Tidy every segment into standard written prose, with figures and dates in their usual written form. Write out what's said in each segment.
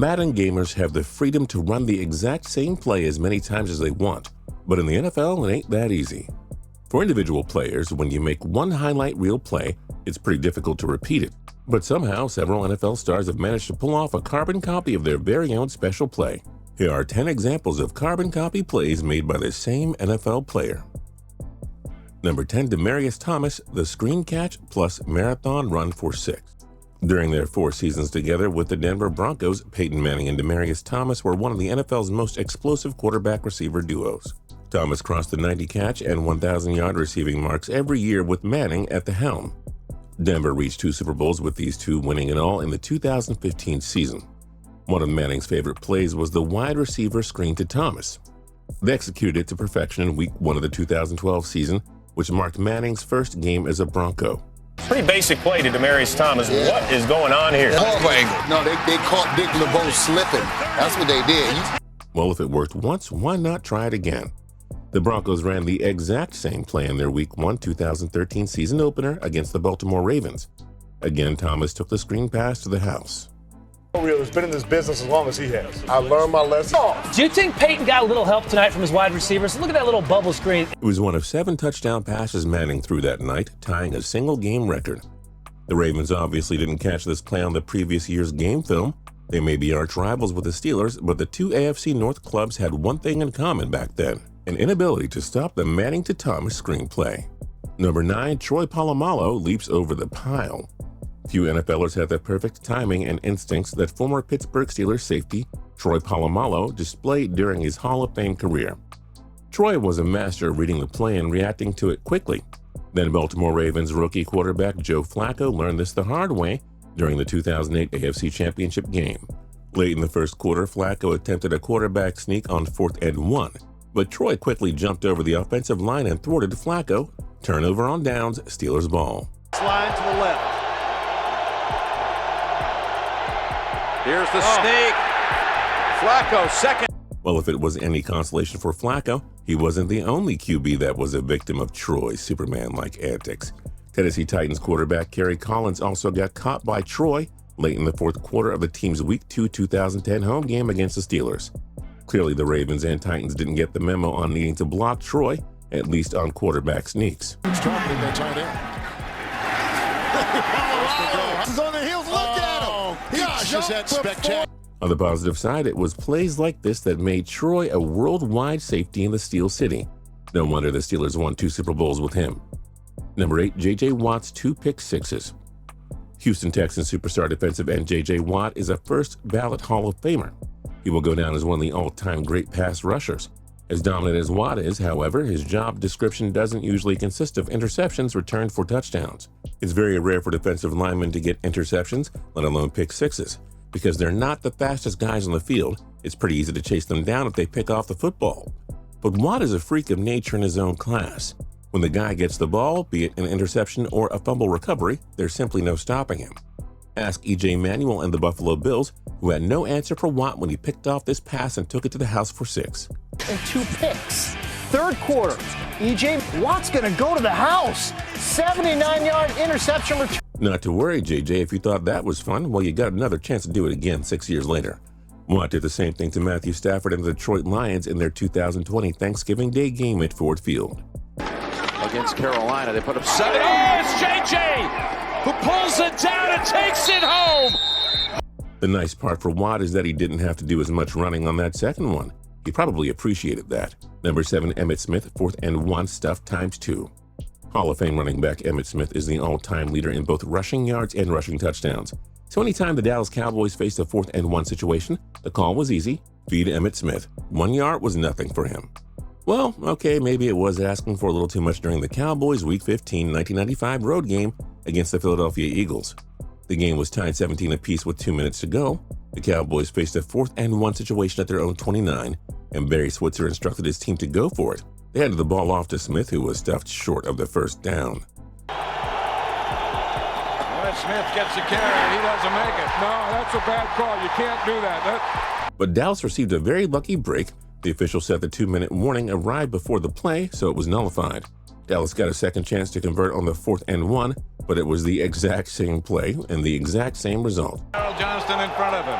Madden gamers have the freedom to run the exact same play as many times as they want, but in the NFL, it ain't that easy. For individual players, when you make one highlight reel play, it's pretty difficult to repeat it, but somehow several NFL stars have managed to pull off a carbon copy of their very own special play. Here are 10 examples of carbon copy plays made by the same NFL player. Number 10, Demaryius Thomas, the screen catch plus marathon run for 6. During their 4 seasons together with the Denver Broncos, Peyton Manning and Demaryius Thomas were one of the NFL's most explosive quarterback-receiver duos. Thomas crossed the 90-catch and 1,000-yard receiving marks every year with Manning at the helm. Denver reached 2 Super Bowls with these two winning it all in the 2015 season. One of Manning's favorite plays was the wide receiver screen to Thomas. They executed it to perfection in Week 1 of the 2012 season, which marked Manning's first game as a Bronco. Pretty basic play to Demaryius Thomas. Yeah. What is going on here? No, they caught Dick LeBeau slipping. That's what they did. Well, if it worked once, why not try it again? The Broncos ran the exact same play in their Week 1 2013 season opener against the Baltimore Ravens. Again, Thomas took the screen pass to the house. Has been in this business as long as he has. I learned my lesson. Do you think Peyton got a little help tonight from his wide receivers? Look at that little bubble screen. It was one of 7 touchdown passes Manning threw that night, tying a single-game record. The Ravens obviously didn't catch this play on the previous year's game film. They may be arch rivals with the Steelers, but the two AFC North clubs had one thing in common back then: an inability to stop the Manning to Thomas screenplay. Number 9, Troy Polamalu leaps over the pile. Few NFLers have the perfect timing and instincts that former Pittsburgh Steelers safety Troy Polamalu displayed during his Hall of Fame career. Troy was a master of reading the play and reacting to it quickly. Then Baltimore Ravens rookie quarterback Joe Flacco learned this the hard way during the 2008 AFC Championship game. Late in the first quarter, Flacco attempted a quarterback sneak on 4th and 1, but Troy quickly jumped over the offensive line and thwarted Flacco. Turnover on downs, Steelers ball. Slide to the left. Here's the sneak. Flacco, second. Well, if it was any consolation for Flacco, he wasn't the only QB that was a victim of Troy's Superman-like antics. Tennessee Titans quarterback Kerry Collins also got caught by Troy late in the 4th quarter of the team's Week 2 2010 home game against the Steelers. Clearly, the Ravens and Titans didn't get the memo on needing to block Troy, at least on quarterback sneaks. He's on the heels. Look at him. On the positive side, it was plays like this that made Troy a worldwide safety in the Steel City. No wonder the Steelers won 2 Super Bowls with him. Number 8, J.J. Watt's 2 pick sixes. Houston Texans superstar defensive end J.J. Watt is a first-ballot Hall of Famer. He will go down as one of the all-time great pass rushers. As dominant as Watt is, however, his job description doesn't usually consist of interceptions returned for touchdowns. It's very rare for defensive linemen to get interceptions, let alone pick sixes. Because they're not the fastest guys on the field, it's pretty easy to chase them down if they pick off the football. But Watt is a freak of nature in his own class. When the guy gets the ball, be it an interception or a fumble recovery, there's simply no stopping him. Ask E.J. Manuel and the Buffalo Bills, who had no answer for Watt when he picked off this pass and took it to the house for 6. And 2 picks. 3rd quarter, E.J. Watt's going to go to the house. 79-yard interception return. Not to worry, JJ, if you thought that was fun, well, you got another chance to do it again 6 years later. Watt did the same thing to Matthew Stafford and the Detroit Lions in their 2020 Thanksgiving Day game at Ford Field. Against Carolina, they put up 7. Oh, it's J.J. who pulls it down and takes it home. The nice part for Watt is that he didn't have to do as much running on that second one. He probably appreciated that. Number 7, Emmitt Smith, 4th and 1 stuff ×2. Hall of Fame running back Emmitt Smith is the all-time leader in both rushing yards and rushing touchdowns. So anytime the Dallas Cowboys faced a 4th and 1 situation, the call was easy: feed Emmitt Smith. 1 yard was nothing for him. Well, okay, maybe it was asking for a little too much during the Cowboys' Week 15 1995 road game against the Philadelphia Eagles. The game was tied 17 apiece with 2 minutes to go. The Cowboys faced a 4th and 1 situation at their own 29, and Barry Switzer instructed his team to go for it. They handed the ball off to Smith, who was stuffed short of the first down. When Smith gets the carry, he doesn't make it. No, that's a bad call. You can't do that. But Dallas received a very lucky break. The official said the 2-minute warning arrived before the play, so it was nullified. Dallas got a second chance to convert on the 4th and 1, but it was the exact same play and the exact same result. Harold Johnston in front of him.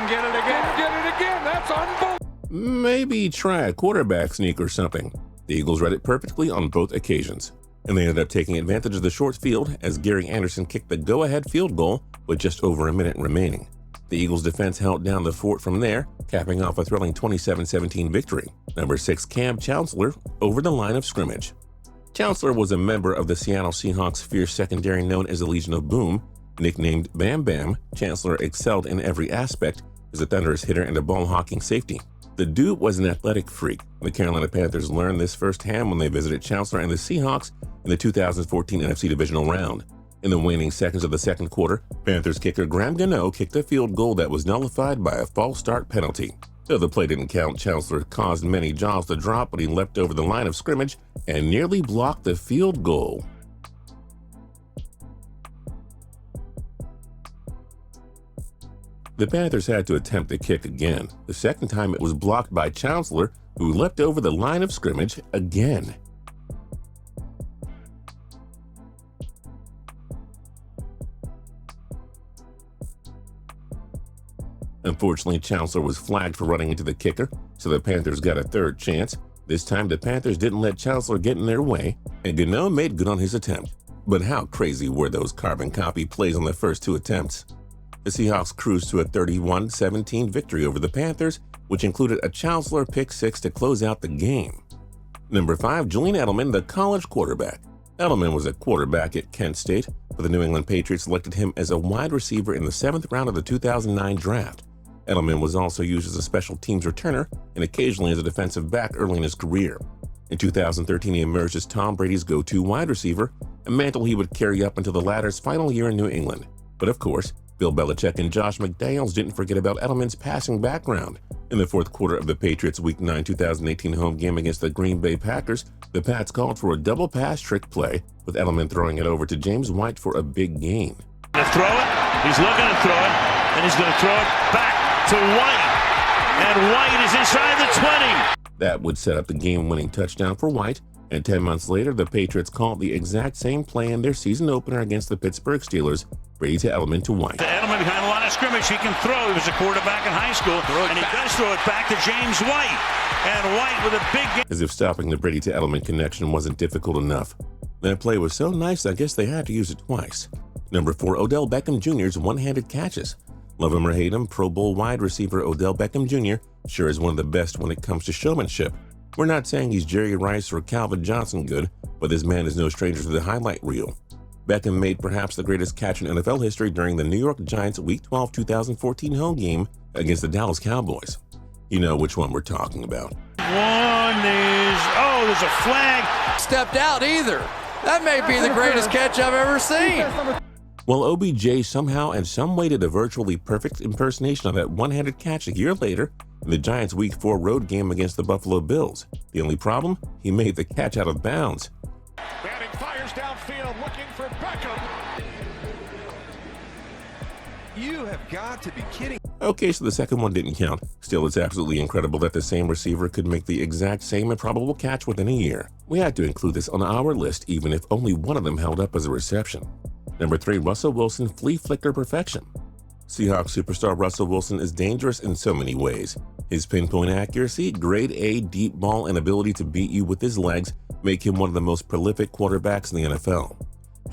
didn't get it again. Get it again. That's unbelievable. Maybe try a quarterback sneak or something. The Eagles read it perfectly on both occasions, and they ended up taking advantage of the short field as Gary Anderson kicked the go-ahead field goal with just over a minute remaining. The Eagles' defense held down the fort from there, capping off a thrilling 27-17 victory. Number 6, Cam Chancellor over the line of scrimmage. Chancellor was a member of the Seattle Seahawks' fierce secondary known as the Legion of Boom. Nicknamed Bam Bam, Chancellor excelled in every aspect as a thunderous hitter and a ball-hawking safety. The dude was an athletic freak. The Carolina Panthers learned this firsthand when they visited Chancellor and the Seahawks in the 2014 NFC Divisional Round. In the waning seconds of the second quarter, Panthers kicker Graham Gano kicked a field goal that was nullified by a false start penalty. Though the play didn't count, Chancellor caused many jaws to drop when he leapt over the line of scrimmage and nearly blocked the field goal. The Panthers had to attempt the kick again. The second time it was blocked by Chancellor, who leapt over the line of scrimmage again. Unfortunately, Chancellor was flagged for running into the kicker, so the Panthers got a third chance. This time, the Panthers didn't let Chancellor get in their way, and Gano made good on his attempt. But how crazy were those carbon copy plays on the first two attempts? The Seahawks cruised to a 31-17 victory over the Panthers, which included a Chancellor pick six to close out the game. Number 5, Julian Edelman, the college quarterback. Edelman was a quarterback at Kent State, but the New England Patriots selected him as a wide receiver in the 7th round of the 2009 draft. Edelman was also used as a special teams returner and occasionally as a defensive back early in his career. In 2013, he emerged as Tom Brady's go-to wide receiver, a mantle he would carry up until the latter's final year in New England. But of course, Bill Belichick and Josh McDaniels didn't forget about Edelman's passing background. In the fourth quarter of the Patriots' Week 9 2018 home game against the Green Bay Packers, the Pats called for a double pass trick play, with Edelman throwing it over to James White for a big gain. To throw it, he's looking to throw it, and he's going to throw it back to White, and White is inside the 20. That would set up the game-winning touchdown for White, and 10 months later, the Patriots called the exact same play in their season opener against the Pittsburgh Steelers, Brady to Edelman to White. Edelman behind the line of scrimmage, he can throw. He was a quarterback in high school, and he does throw it back to James White, and White with a big game. As if stopping the Brady to Edelman connection wasn't difficult enough. That play was so nice, I guess they had to use it twice. Number 4, Odell Beckham Jr.'s one-handed catches. Love him or hate him, Pro Bowl wide receiver Odell Beckham Jr. sure is one of the best when it comes to showmanship. We're not saying he's Jerry Rice or Calvin Johnson good, but this man is no stranger to the highlight reel. Beckham made perhaps the greatest catch in NFL history during the New York Giants' Week 12 2014 home game against the Dallas Cowboys. You know which one we're talking about. There's a flag. Stepped out either. That may be the greatest catch I've ever seen. Well, OBJ somehow and some way did a virtually perfect impersonation of that one-handed catch a year later in the Giants' Week 4 road game against the Buffalo Bills. The only problem? He made the catch out of bounds. Manning fires downfield looking for Beckham. You have got to be kidding. Okay, so the second one didn't count. Still, it's absolutely incredible that the same receiver could make the exact same improbable catch within a year. We had to include this on our list even if only one of them held up as a reception. Number 3, Russell Wilson, flea flicker perfection. Seahawks superstar Russell Wilson is dangerous in so many ways. His pinpoint accuracy, grade A deep ball, and ability to beat you with his legs make him one of the most prolific quarterbacks in the NFL.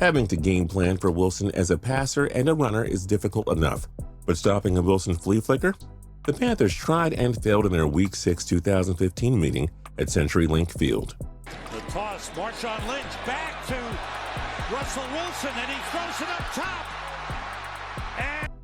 Having to game plan for Wilson as a passer and a runner is difficult enough, but stopping a Wilson flea flicker? The Panthers tried and failed in their Week 6 2015 meeting at CenturyLink Field. The toss, Marshawn Lynch back to Russell Wilson, and he throws it up top.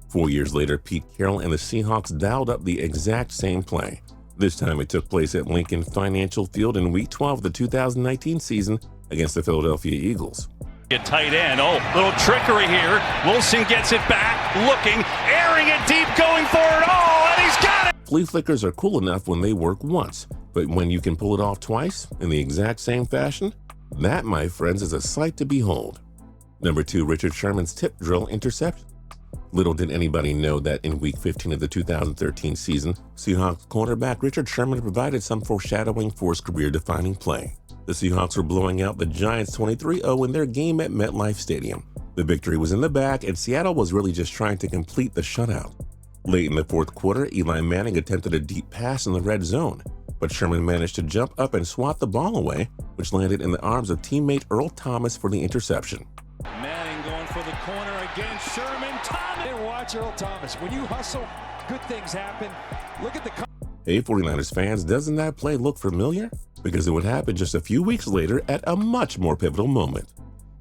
4 years later, Pete Carroll and the Seahawks dialed up the exact same play. This time it took place at Lincoln Financial Field in Week 12 of the 2019 season against the Philadelphia Eagles. A tight end. Little trickery here. Wilson gets it back, looking, airing it deep, going for it all, and he's got it! Flea flickers are cool enough when they work once, but when you can pull it off twice in the exact same fashion, that, my friends, is a sight to behold. Number 2, Richard Sherman's tip drill interception. Little did anybody know that in Week 15 of the 2013 season, Seahawks cornerback Richard Sherman provided some foreshadowing for his career-defining play. The Seahawks were blowing out the Giants 23-0 in their game at MetLife Stadium. The victory was in the bag, and Seattle was really just trying to complete the shutout. Late in the fourth quarter, Eli Manning attempted a deep pass in the red zone, but Sherman managed to jump up and swat the ball away, which landed in the arms of teammate Earl Thomas for the interception. Manning going for the corner against Sherman. Thomas. And watch Earl Thomas. When you hustle, good things happen. Look at the... Hey 49ers fans, doesn't that play look familiar? Because it would happen just a few weeks later at a much more pivotal moment.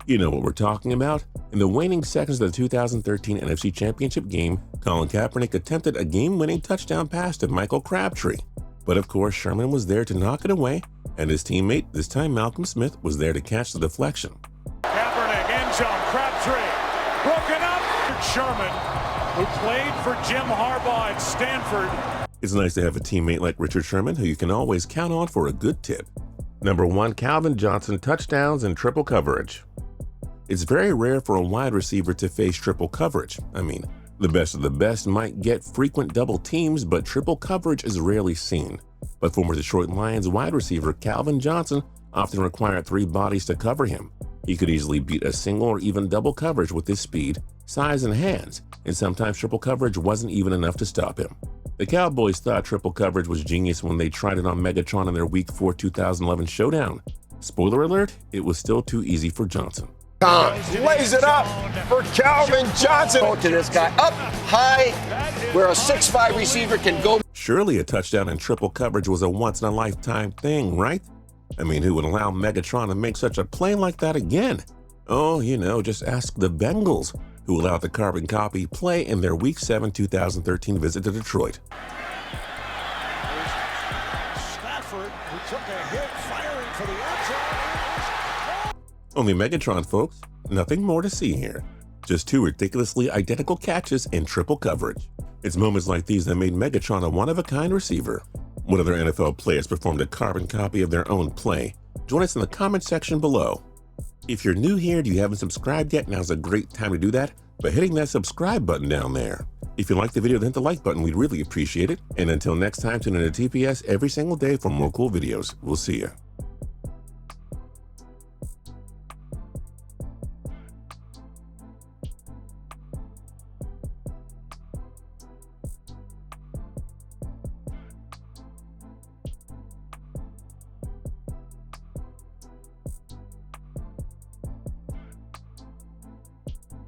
You know what we're talking about. In the waning seconds of the 2013 NFC Championship game, Colin Kaepernick attempted a game-winning touchdown pass to Michael Crabtree. But of course, Sherman was there to knock it away, and his teammate, this time Malcolm Smith, was there to catch the deflection. Kaepernick, end zone, Crabtree, broken up. Sherman, who played for Jim Harbaugh at Stanford. It's nice to have a teammate like Richard Sherman who you can always count on for a good tip. Number 1, Calvin Johnson, touchdowns and triple coverage. It's very rare for a wide receiver to face triple coverage. I mean, the best of the best might get frequent double teams, but triple coverage is rarely seen. But former Detroit Lions wide receiver Calvin Johnson often required 3 bodies to cover him. He could easily beat a single or even double coverage with his speed, size, and hands, and sometimes triple coverage wasn't even enough to stop him. The Cowboys thought triple coverage was genius when they tried it on Megatron in their Week 4 2011 showdown. Spoiler alert, it was still too easy for Johnson. Lays it up for Calvin Johnson. Go to this guy up high where a 6'5" receiver can go. Surely a touchdown in triple coverage was a once-in-a-lifetime thing, right? I mean, who would allow Megatron to make such a play like that again? Oh, you know, just ask the Bengals, who allowed the carbon copy play in their Week 7 2013 visit to Detroit. Stafford, who took a hit, firing for the outside. Only Megatron, folks. Nothing more to see here. Just 2 ridiculously identical catches in triple coverage. It's moments like these that made Megatron a one-of-a-kind receiver. What other NFL players performed a carbon copy of their own play? Join us in the comment section below. If you're new here and you haven't subscribed yet, now's a great time to do that by hitting that subscribe button down there. If you liked the video, then hit the like button. We'd really appreciate it. And until next time, tune in to TPS every single day for more cool videos. We'll see you.